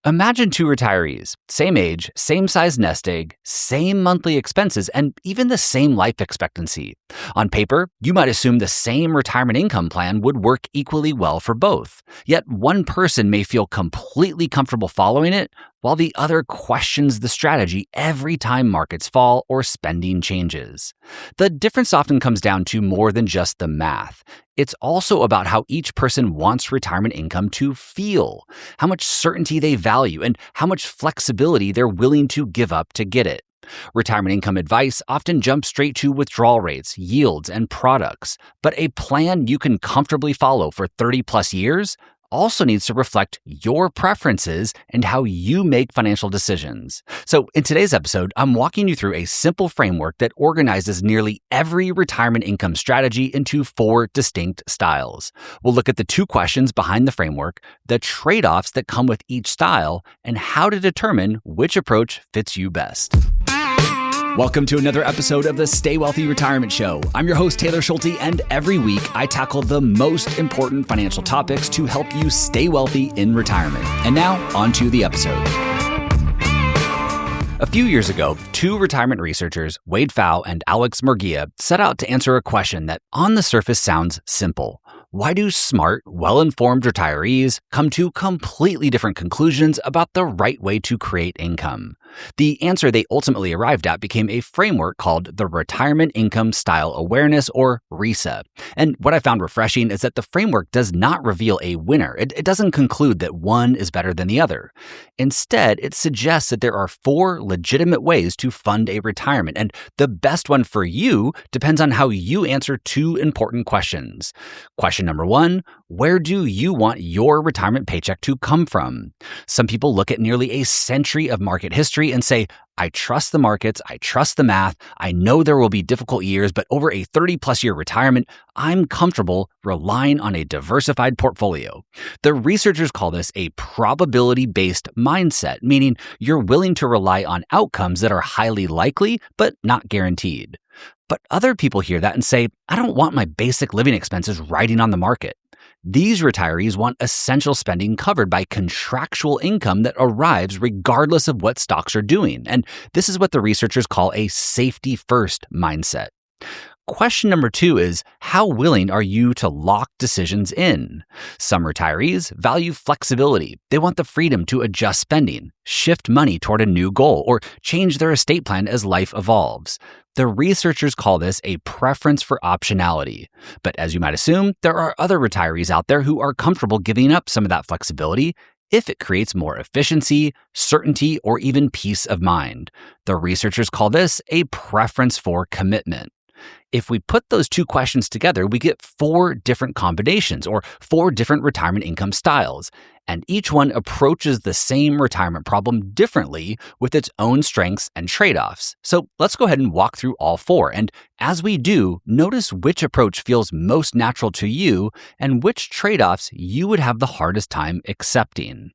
Imagine two retirees, same age, same size nest egg, same monthly expenses, and even the same life expectancy. On paper, you might assume the same retirement income plan would work equally well for both. Yet one person may feel completely comfortable following it, while the other questions the strategy every time markets fall or spending changes. The difference often comes down to more than just the math. It's also about how each person wants retirement income to feel, how much certainty they value, and how much flexibility they're willing to give up to get it. Retirement income advice often jumps straight to withdrawal rates, yields, and products, but a plan you can comfortably follow for 30 plus years also needs to reflect your preferences and how you make financial decisions. So in today's episode, I'm walking you through a simple framework that organizes nearly every retirement income strategy into 4 distinct styles. We'll look at the 2 questions behind the framework, the trade-offs that come with each style, and how to determine which approach fits you best. Welcome to another episode of the Stay Wealthy Retirement Show. I'm your host, Taylor Schulte, and every week I tackle the most important financial topics to help you stay wealthy in retirement. And now, on to the episode. A few years ago, 2 retirement researchers, Wade Pfau and Alex Murguia, set out to answer a question that on the surface sounds simple. Why do smart, well-informed retirees come to completely different conclusions about the right way to create income? The answer they ultimately arrived at became a framework called the Retirement Income Style Awareness, or RISA. And what I found refreshing is that the framework does not reveal a winner. It doesn't conclude that one is better than the other. Instead, it suggests that there are 4 legitimate ways to fund a retirement, and the best one for you depends on how you answer 2 important questions. Question number 1, where do you want your retirement paycheck to come from? Some people look at nearly a century of market history and say, I trust the markets, I trust the math, I know there will be difficult years, but over a 30-plus year retirement, I'm comfortable relying on a diversified portfolio. The researchers call this a probability-based mindset, meaning you're willing to rely on outcomes that are highly likely, but not guaranteed. But other people hear that and say, I don't want my basic living expenses riding on the market. These retirees want essential spending covered by contractual income that arrives regardless of what stocks are doing. And this is what the researchers call a safety-first mindset. Question number 2 is, how willing are you to lock decisions in? Some retirees value flexibility. They want the freedom to adjust spending, shift money toward a new goal, or change their estate plan as life evolves. The researchers call this a preference for optionality. But as you might assume, there are other retirees out there who are comfortable giving up some of that flexibility if it creates more efficiency, certainty, or even peace of mind. The researchers call this a preference for commitment. If we put those 2 questions together, we get 4 different combinations or 4 different retirement income styles. And each one approaches the same retirement problem differently with its own strengths and trade-offs. So let's go ahead and walk through all 4. And as we do, notice which approach feels most natural to you and which trade-offs you would have the hardest time accepting.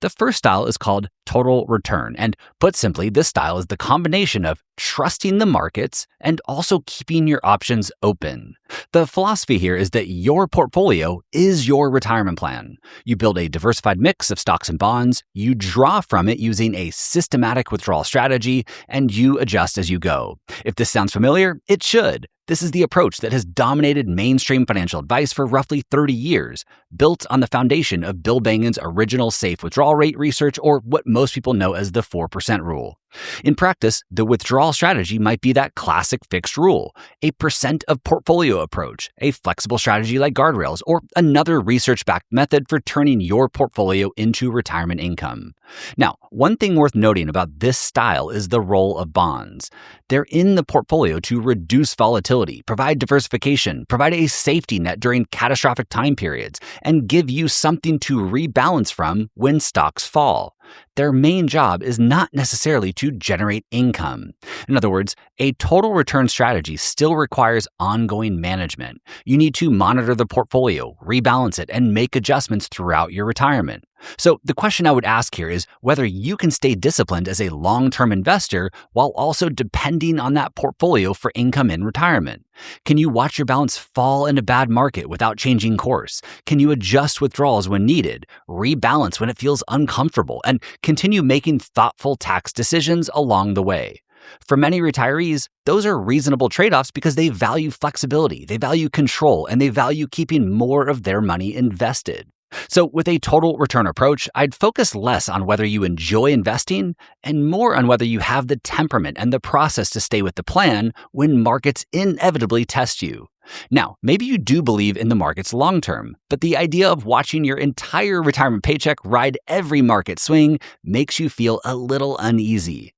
The first style is called total return. And put simply, this style is the combination of trusting the markets and also keeping your options open. The philosophy here is that your portfolio is your retirement plan. You build a diversified mix of stocks and bonds, you draw from it using a systematic withdrawal strategy, and you adjust as you go. If this sounds familiar, it should. This is the approach that has dominated mainstream financial advice for roughly 30 years, built on the foundation of Bill Bangen's original safe withdrawal rate research, or what most people know as the 4% rule. In practice, the withdrawal strategy might be that classic fixed rule, a percent of portfolio approach, a flexible strategy like guardrails, or another research-backed method for turning your portfolio into retirement income. Now, one thing worth noting about this style is the role of bonds. They're in the portfolio to reduce volatility, provide diversification, provide a safety net during catastrophic time periods, and give you something to rebalance from when stocks fall. Their main job is not necessarily to generate income. In other words, a total return strategy still requires ongoing management. You need to monitor the portfolio, rebalance it, and make adjustments throughout your retirement. So the question I would ask here is whether you can stay disciplined as a long-term investor while also depending on that portfolio for income in retirement. Can you watch your balance fall in a bad market without changing course? Can you adjust withdrawals when needed, rebalance when it feels uncomfortable, and continue making thoughtful tax decisions along the way? For many retirees, those are reasonable trade-offs because they value flexibility, they value control, and they value keeping more of their money invested. So with a total return approach, I'd focus less on whether you enjoy investing and more on whether you have the temperament and the process to stay with the plan when markets inevitably test you. Now, maybe you do believe in the markets long term, but the idea of watching your entire retirement paycheck ride every market swing makes you feel a little uneasy.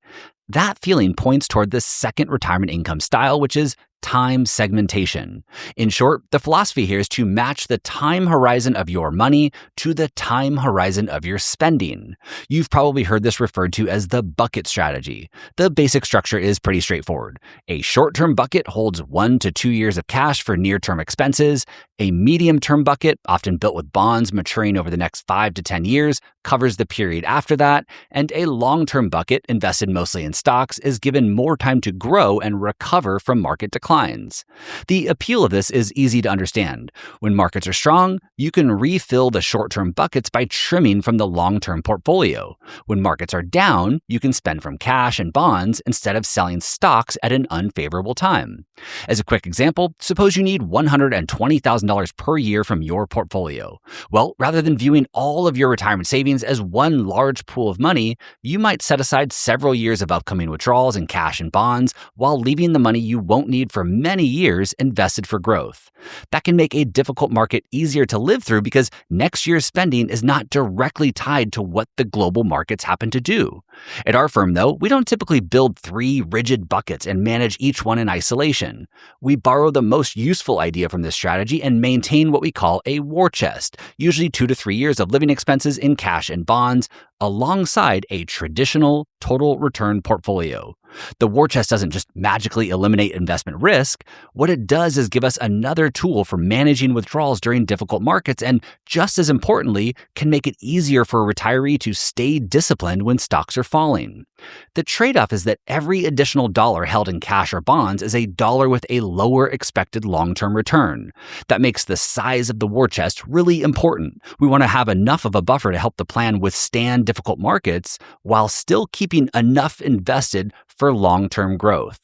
That feeling points toward the second retirement income style, which is time segmentation. In short, the philosophy here is to match the time horizon of your money to the time horizon of your spending. You've probably heard this referred to as the bucket strategy. The basic structure is pretty straightforward. A short-term bucket holds 1 to 2 years of cash for near-term expenses. A medium-term bucket, often built with bonds maturing over the next 5 to 10 years, covers the period after that. And a long-term bucket, invested mostly in stocks, is given more time to grow and recover from market declines. The appeal of this is easy to understand. When markets are strong, you can refill the short-term buckets by trimming from the long-term portfolio. When markets are down, you can spend from cash and bonds instead of selling stocks at an unfavorable time. As a quick example, suppose you need $120,000 per year from your portfolio. Well, rather than viewing all of your retirement savings as one large pool of money, you might set aside several years of upcoming withdrawals in cash and bonds while leaving the money you won't need for many years invested for growth. That can make a difficult market easier to live through because next year's spending is not directly tied to what the global markets happen to do. At our firm, though, we don't typically build 3 rigid buckets and manage each one in isolation. We borrow the most useful idea from this strategy and maintain what we call a war chest, usually 2 to 3 years of living expenses in cash and bonds, alongside a traditional total return portfolio. The war chest doesn't just magically eliminate investment risk. What it does is give us another tool for managing withdrawals during difficult markets and, just as importantly, can make it easier for a retiree to stay disciplined when stocks are falling. The trade-off is that every additional dollar held in cash or bonds is a dollar with a lower expected long-term return. That makes the size of the war chest really important. We want to have enough of a buffer to help the plan withstand difficult markets while still keeping enough invested for long-term growth.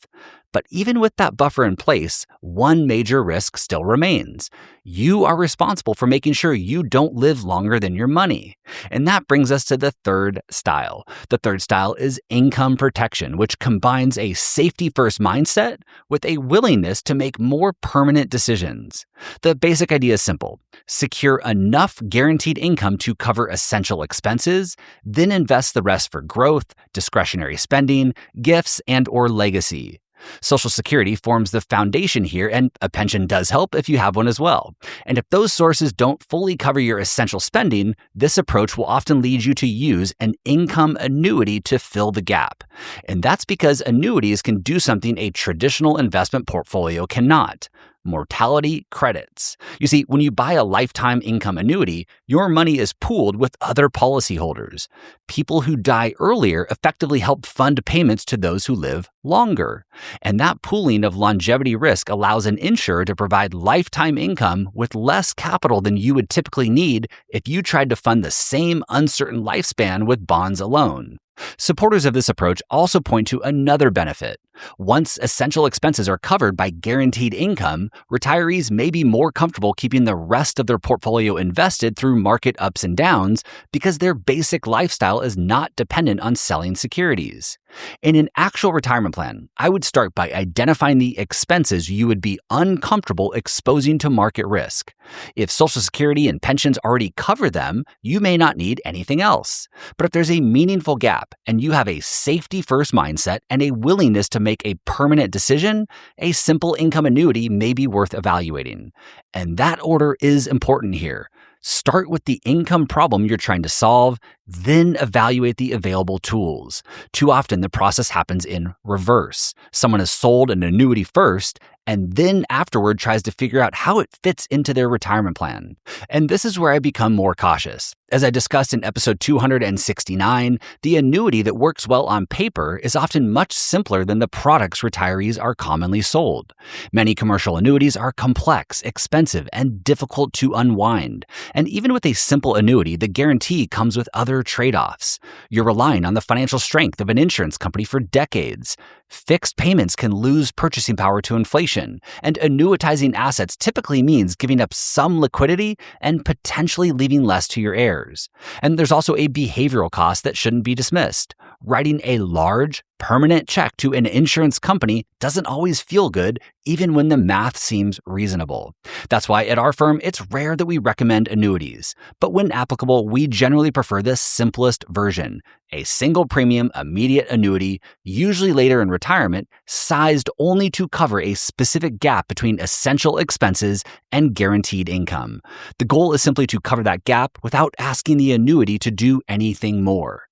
But even with that buffer in place, one major risk still remains. You are responsible for making sure you don't live longer than your money. And that brings us to the third style. The third style is income protection, which combines a safety-first mindset with a willingness to make more permanent decisions. The basic idea is simple. Secure enough guaranteed income to cover essential expenses, then invest the rest for growth, discretionary spending, gifts, and/or legacy. Social Security forms the foundation here, and a pension does help if you have one as well. And if those sources don't fully cover your essential spending, this approach will often lead you to use an income annuity to fill the gap. And that's because annuities can do something a traditional investment portfolio cannot. Mortality credits. You see, when you buy a lifetime income annuity, your money is pooled with other policyholders. People who die earlier effectively help fund payments to those who live longer. And that pooling of longevity risk allows an insurer to provide lifetime income with less capital than you would typically need if you tried to fund the same uncertain lifespan with bonds alone. Supporters of this approach also point to another benefit. Once essential expenses are covered by guaranteed income, retirees may be more comfortable keeping the rest of their portfolio invested through market ups and downs because their basic lifestyle is not dependent on selling securities. In an actual retirement plan, I would start by identifying the expenses you would be uncomfortable exposing to market risk. If Social Security and pensions already cover them, you may not need anything else. But if there's a meaningful gap and you have a safety-first mindset and a willingness to make a permanent decision, a simple income annuity may be worth evaluating. And that order is important here. Start with the income problem you're trying to solve, then evaluate the available tools. Too often, the process happens in reverse. Someone has sold an annuity first and then afterward tries to figure out how it fits into their retirement plan. And this is where I become more cautious. As I discussed in episode 269, the annuity that works well on paper is often much simpler than the products retirees are commonly sold. Many commercial annuities are complex, expensive, and difficult to unwind. And even with a simple annuity, the guarantee comes with other trade-offs. You're relying on the financial strength of an insurance company for decades. Fixed payments can lose purchasing power to inflation, and annuitizing assets typically means giving up some liquidity and potentially leaving less to your heirs. And there's also a behavioral cost that shouldn't be dismissed. Writing a large, permanent check to an insurance company doesn't always feel good, even when the math seems reasonable. That's why at our firm, it's rare that we recommend annuities. But when applicable, we generally prefer the simplest version, a single premium immediate annuity, usually later in retirement, sized only to cover a specific gap between essential expenses and guaranteed income. The goal is simply to cover that gap without asking the annuity to do anything more.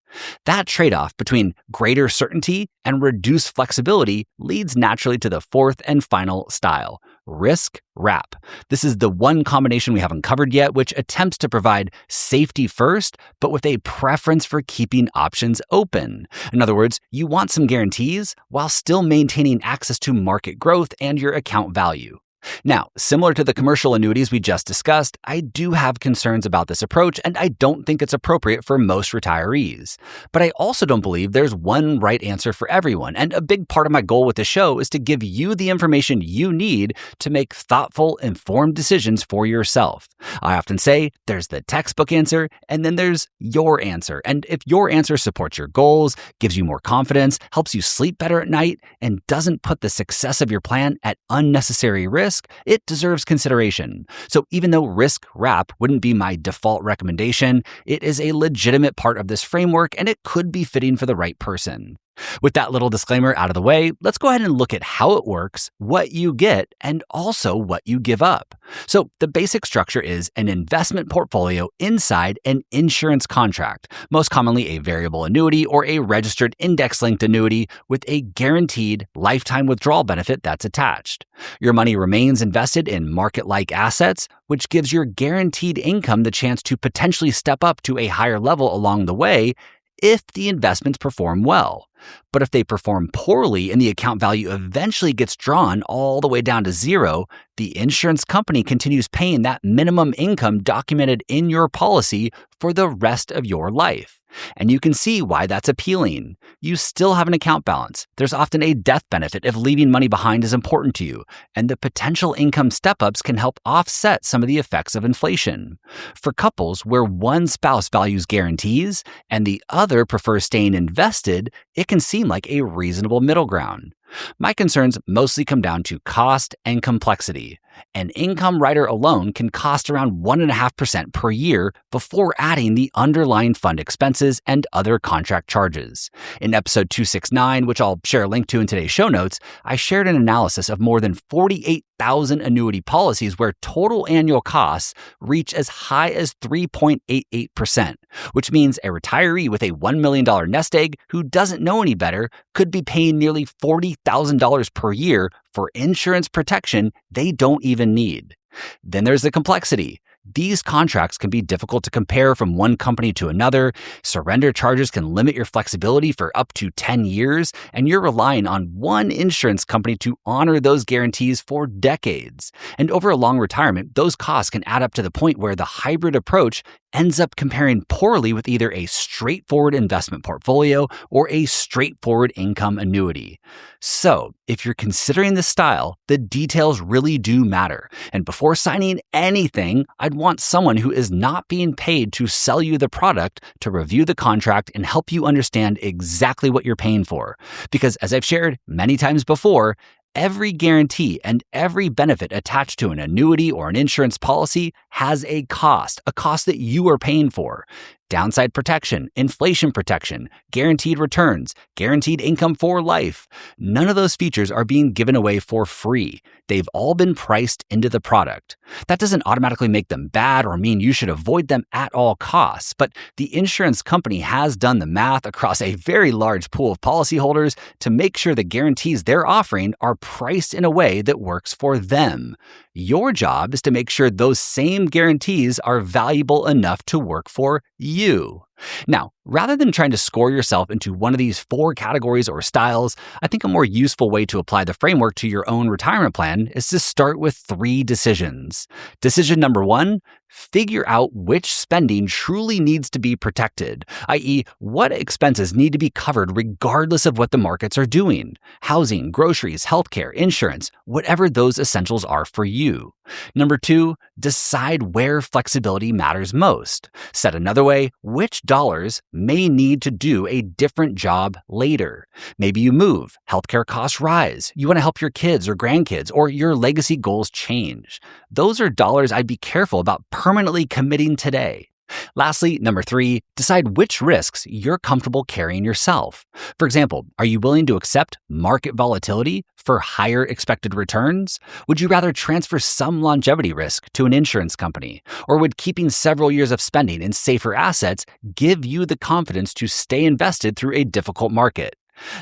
That trade-off between greater certainty and reduced flexibility leads naturally to the fourth and final style, risk wrap. This is the one combination we haven't covered yet, which attempts to provide safety first, but with a preference for keeping options open. In other words, you want some guarantees while still maintaining access to market growth and your account value. Now, similar to the commercial annuities we just discussed, I do have concerns about this approach, and I don't think it's appropriate for most retirees. But I also don't believe there's one right answer for everyone, and a big part of my goal with the show is to give you the information you need to make thoughtful, informed decisions for yourself. I often say there's the textbook answer, and then there's your answer. And if your answer supports your goals, gives you more confidence, helps you sleep better at night, and doesn't put the success of your plan at unnecessary risk, it deserves consideration. So even though risk wrap wouldn't be my default recommendation, it is a legitimate part of this framework and it could be fitting for the right person. With that little disclaimer out of the way, let's go ahead and look at how it works, what you get, and also what you give up. So the basic structure is an investment portfolio inside an insurance contract, most commonly a variable annuity or a registered index-linked annuity with a guaranteed lifetime withdrawal benefit that's attached. Your money remains invested in market-like assets, which gives your guaranteed income the chance to potentially step up to a higher level along the way if the investments perform well. But if they perform poorly and the account value eventually gets drawn all the way down to zero, the insurance company continues paying that minimum income documented in your policy for the rest of your life. And you can see why that's appealing. You still have an account balance. There's often a death benefit if leaving money behind is important to you, and the potential income step-ups can help offset some of the effects of inflation. For couples where one spouse values guarantees and the other prefers staying invested, it can seem like a reasonable middle ground. My concerns mostly come down to cost and complexity. An income rider alone can cost around 1.5% per year before adding the underlying fund expenses and other contract charges. In episode 269, which I'll share a link to in today's show notes, I shared an analysis of more than 48,000 annuity policies where total annual costs reach as high as 3.88%, which means a retiree with a $1 million nest egg who doesn't know any better could be paying nearly $40,000 per year for insurance protection they don't even need. Then there's the complexity. These contracts can be difficult to compare from one company to another. Surrender charges can limit your flexibility for up to 10 years, and you're relying on one insurance company to honor those guarantees for decades. And over a long retirement, those costs can add up to the point where the hybrid approach ends up comparing poorly with either a straightforward investment portfolio or a straightforward income annuity. So, if you're considering this style, the details really do matter. And before signing anything, I'd want someone who is not being paid to sell you the product to review the contract and help you understand exactly what you're paying for. Because as I've shared many times before, every guarantee and every benefit attached to an annuity or an insurance policy has a cost that you are paying for. downside protection, inflation protection, guaranteed returns, guaranteed income for life. None of those features are being given away for free. They've all been priced into the product. That doesn't automatically make them bad or mean you should avoid them at all costs, but the insurance company has done the math across a very large pool of policyholders to make sure the guarantees they're offering are priced in a way that works for them. Your job is to make sure those same guarantees are valuable enough to work for you. Now, rather than trying to score yourself into one of these 4 categories or styles, I think a more useful way to apply the framework to your own retirement plan is to start with 3 decisions. Decision number 1, figure out which spending truly needs to be protected, i.e., what expenses need to be covered regardless of what the markets are doing. Housing, groceries, healthcare, insurance, whatever those essentials are for you. Number 2, decide where flexibility matters most. Said another way, which dollars may need to do a different job later. Maybe you move, healthcare costs rise, you want to help your kids or grandkids, or your legacy goals change. Those are dollars I'd be careful about permanently committing today. Lastly, number 3, decide which risks you're comfortable carrying yourself. For example, are you willing to accept market volatility for higher expected returns? Would you rather transfer some longevity risk to an insurance company? Or would keeping several years of spending in safer assets give you the confidence to stay invested through a difficult market?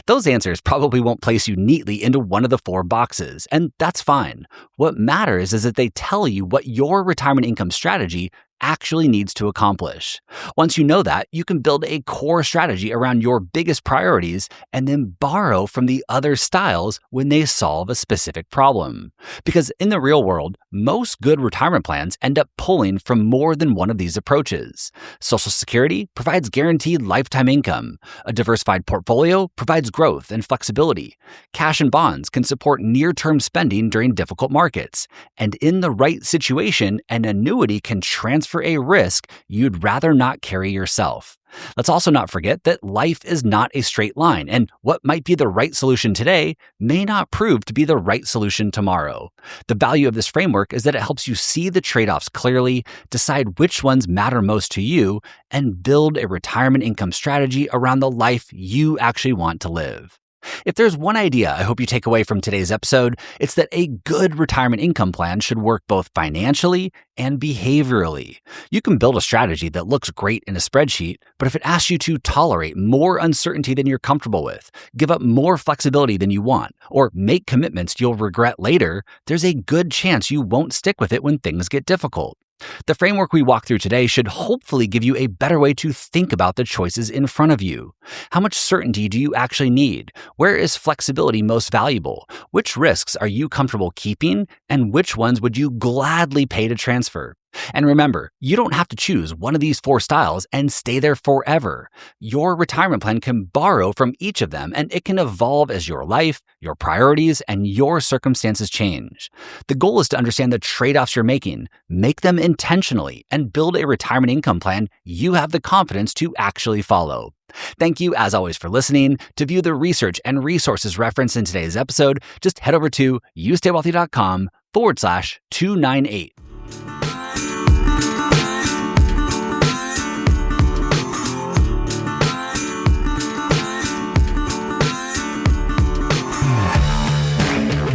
Those answers probably won't place you neatly into one of the 4 boxes, and that's fine. What matters is that they tell you what your retirement income strategy actually needs to accomplish. Once you know that, you can build a core strategy around your biggest priorities and then borrow from the other styles when they solve a specific problem. Because in the real world, most good retirement plans end up pulling from more than one of these approaches. Social Security provides guaranteed lifetime income. A diversified portfolio provides growth and flexibility. Cash and bonds can support near-term spending during difficult markets. And in the right situation, an annuity can transfer a risk you'd rather not carry yourself. Let's also not forget that life is not a straight line, and what might be the right solution today may not prove to be the right solution tomorrow. The value of this framework is that it helps you see the trade-offs clearly, decide which ones matter most to you, and build a retirement income strategy around the life you actually want to live. If there's one idea I hope you take away from today's episode, it's that a good retirement income plan should work both financially and behaviorally. You can build a strategy that looks great in a spreadsheet, but if it asks you to tolerate more uncertainty than you're comfortable with, give up more flexibility than you want, or make commitments you'll regret later, there's a good chance you won't stick with it when things get difficult. The framework we walk through today should hopefully give you a better way to think about the choices in front of you. How much certainty do you actually need? Where is flexibility most valuable? Which risks are you comfortable keeping? And which ones would you gladly pay to transfer? And remember, you don't have to choose one of these 4 styles and stay there forever. Your retirement plan can borrow from each of them, and it can evolve as your life, your priorities, and your circumstances change. The goal is to understand the trade-offs you're making, make them intentionally, and build a retirement income plan you have the confidence to actually follow. Thank you, as always, for listening. To view the research and resources referenced in today's episode, just head over to youstaywealthy.com/298.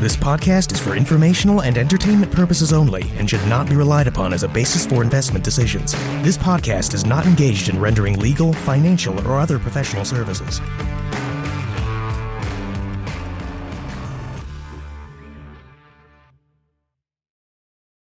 This podcast is for informational and entertainment purposes only and should not be relied upon as a basis for investment decisions. This podcast is not engaged in rendering legal, financial, or other professional services.